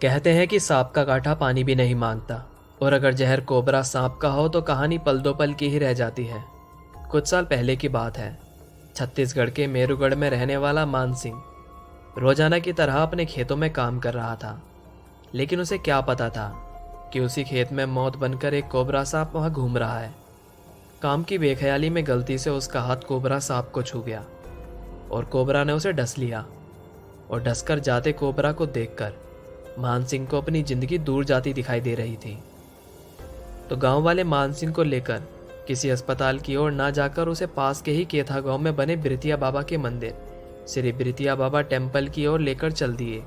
कहते हैं कि सांप का कांटा पानी भी नहीं मांगता, और अगर जहर कोबरा सांप का हो तो कहानी पल दो पल की ही रह जाती है। कुछ साल पहले की बात है। छत्तीसगढ़ के मेरूगढ़ में रहने वाला मान सिंह रोजाना की तरह अपने खेतों में काम कर रहा था। लेकिन उसे क्या पता था कि उसी खेत में मौत बनकर एक कोबरा सांप वहां घूम रहा है। काम की बेख्याली में गलती से उसका हाथ कोबरा सांप को छू गया और कोबरा ने उसे डस लिया। और डसकर जाते कोबरा को देखकर मान सिंह को अपनी जिंदगी दूर जाती दिखाई दे रही थी। तो गांव वाले मान सिंह को लेकर किसी अस्पताल की ओर ना जाकर उसे पास के ही केथा गांव में बने बिरतिया बाबा के मंदिर श्री बिरतिया बाबा टेम्पल की ओर लेकर चल दिए।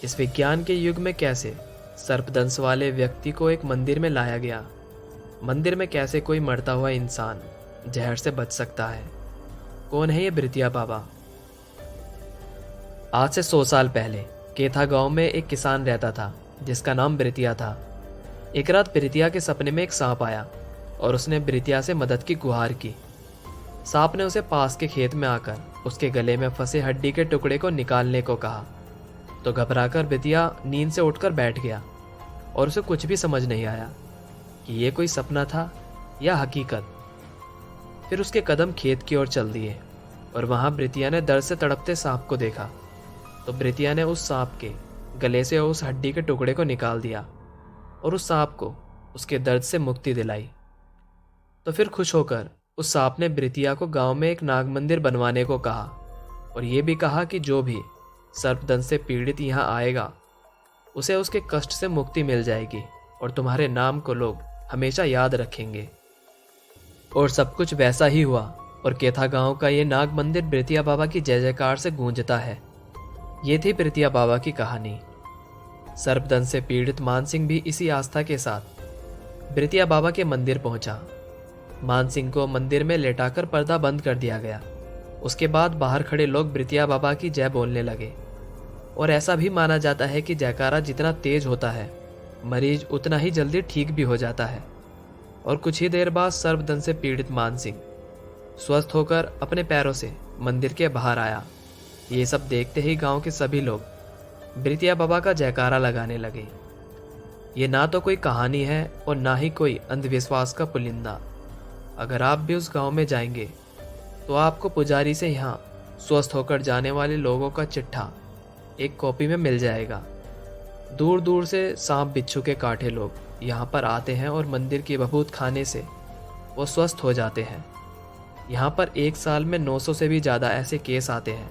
इस विज्ञान के युग में कैसे सर्पदंश वाले व्यक्ति को एक मंदिर में लाया गया, मंदिर में कैसे कोई मरता हुआ इंसान जहर से बच सकता है, कौन है ये बिरतिया बाबा। आज से 100 साल पहले केथा गांव में एक किसान रहता था जिसका नाम बिरतिया था। एक रात बिरतिया के सपने में एक सांप आया और उसने बिरतिया से मदद की गुहार की। सांप ने उसे पास के खेत में आकर उसके गले में फंसे हड्डी के टुकड़े को निकालने को कहा। तो घबराकर बिरतिया नींद से उठकर बैठ गया और उसे कुछ भी समझ नहीं आया कि ये कोई सपना था या हकीकत। फिर उसके कदम खेत की ओर चल दिए और वहां बिरतिया ने दर्द से तड़पते सांप को देखा। तो बिरतिया ने उस सांप के गले से उस हड्डी के टुकड़े को निकाल दिया और उस सांप को उसके दर्द से मुक्ति दिलाई। तो फिर खुश होकर उस सांप ने बिरतिया को गांव में एक नाग मंदिर बनवाने को कहा और ये भी कहा कि जो भी सर्पदंश से पीड़ित यहाँ आएगा उसे उसके कष्ट से मुक्ति मिल जाएगी और तुम्हारे नाम को लोग हमेशा याद रखेंगे। और सब कुछ वैसा ही हुआ और केथा गांव का ये नाग मंदिर बिरतिया बाबा की जय जयकार से गूंजता है। ये थी बिरतिया बाबा की कहानी। सर्पदंश से पीड़ित मान सिंह भी इसी आस्था के साथ बिरतिया बाबा के मंदिर पहुंचा। मान सिंह को मंदिर में लेटाकर पर्दा बंद कर दिया गया। उसके बाद बाहर खड़े लोग बिरतिया बाबा की जय बोलने लगे और ऐसा भी माना जाता है कि जयकारा जितना तेज होता है मरीज उतना ही जल्दी ठीक भी हो जाता है। और कुछ ही देर बाद सर्पदंश से पीड़ित मान सिंह स्वस्थ होकर अपने पैरों से मंदिर के बाहर आया। ये सब देखते ही गांव के सभी लोग बिरतिया बाबा का जयकारा लगाने लगे। ये ना तो कोई कहानी है और ना ही कोई अंधविश्वास का पुलिंदा। अगर आप भी उस गांव में जाएंगे तो आपको पुजारी से यहाँ स्वस्थ होकर जाने वाले लोगों का चिट्ठा एक कॉपी में मिल जाएगा। दूर दूर से सांप बिच्छू के कांटे लोग यहाँ पर आते हैं और मंदिर की भभूत खाने से वो स्वस्थ हो जाते हैं। यहाँ पर एक साल में 900 से भी ज़्यादा ऐसे केस आते हैं,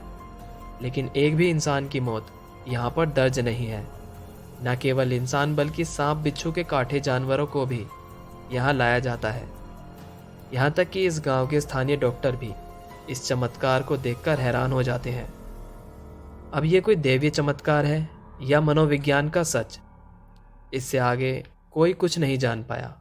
लेकिन एक भी इंसान की मौत यहाँ पर दर्ज नहीं है। न केवल इंसान बल्कि सांप बिच्छू के कांटे जानवरों को भी यहाँ लाया जाता है। यहाँ तक कि इस गांव के स्थानीय डॉक्टर भी इस चमत्कार को देखकर हैरान हो जाते हैं। अब ये कोई दैवीय चमत्कार है या मनोविज्ञान का सच, इससे आगे कोई कुछ नहीं जान पाया।